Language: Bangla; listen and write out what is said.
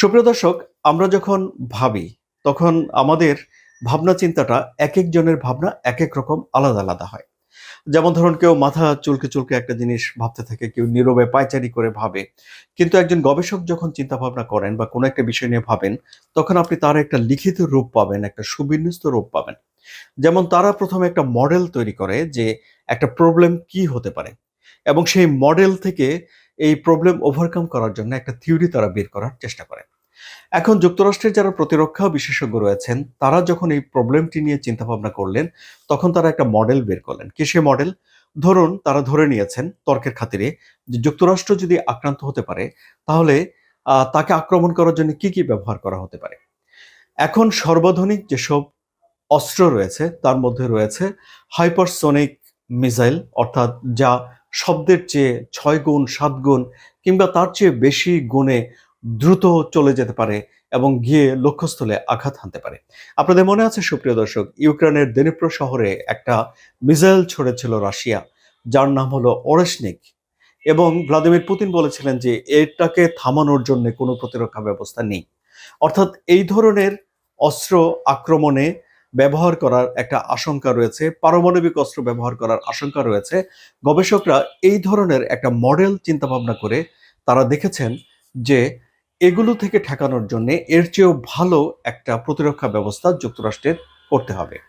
সুপ্রিয় দর্শক, আমরা যখন ভাবি তখন আমাদের ভাবনা চিন্তাটা একেক জনের ভাবনা একেক রকম আলাদা আলাদা হয়। যেমন ধরুন কেউ মাথা চুলকে চুলকে একটা জিনিস ভাবতে থাকে, কেউ নীরবে পায়চারি করে ভাবে। কিন্তু একজন গবেষক যখন চিন্তা ভাবনা করেন বা কোনো একটা বিষয় নিয়ে ভাবেন, তখন আপনি তার একটা লিখিত রূপ পাবেন, একটা সুবিন্যস্ত রূপ পাবেন। যেমন তারা ১ম এ একটা মডেল তৈরি করে যে একটা প্রবলেম কি হতে পারে? এবং সেই মডেল থেকে এই প্রবলেম ওভারকাম করার জন্য একটা থিওরি তারা বের করার চেষ্টা করে। এখন যুক্তরাষ্ট্রের যারা প্রতিরক্ষা বিশেষজ্ঞ রয়েছেন, তারা যখন এই প্রবলেমটি নিয়ে চিন্তাভাবনা করলেন, তখন তারা একটা মডেল বের করলেন। কি সে মডেল? ধরুন তারা ধরে নিয়েছেন তর্কের খাতিরে যে যুক্তরাষ্ট্র যদি আক্রান্ত হতে পারে, তাহলে তাকে আক্রমণ করার জন্য কি ব্যবহার করা হতে পারে? এখন সর্বাধুনিক যেসব অস্ত্র রয়েছে, তার মধ্যে রয়েছে হাইপারসনিক মিসাইল, অর্থাৎ যা শব্দের চেয়ে ৬ গুণ, ৭ গুণ কিংবা তার চেয়ে বেশি গুণে দ্রুত চলে যেতে পারে এবং গিয়ে লক্ষ্যস্থলে আঘাত হানতে পারে। আপনাদের মনে আছে সুপ্রিয় দর্শক, ইউক্রেনের দনিপ্রো শহরে একটা মিসাইল ছুড়েছিল রাশিয়া, যার নাম হলো ওরেশনিক, এবং ভ্লাদিমির পুতিন বলেছিলেন যে এটাকে থামানোর জন্য কোনো প্রতিরক্ষা ব্যবস্থা নেই। অর্থাৎ এই ধরনের অস্ত্র আক্রমণে ব্যবহার করার একটা আশঙ্কা রয়েছে, পারমাণবিক অস্ত্র ব্যবহার করার আশঙ্কা রয়েছে। গবেষকরা এই ধরনের একটা মডেল চিন্তাভাবনা করে তারা দেখেছেন যে এগুলো থেকে ঠেকানোর জন্যে এর চেয়েও ভালো একটা প্রতিরক্ষা ব্যবস্থা যুক্তরাষ্ট্রের করতে হবে।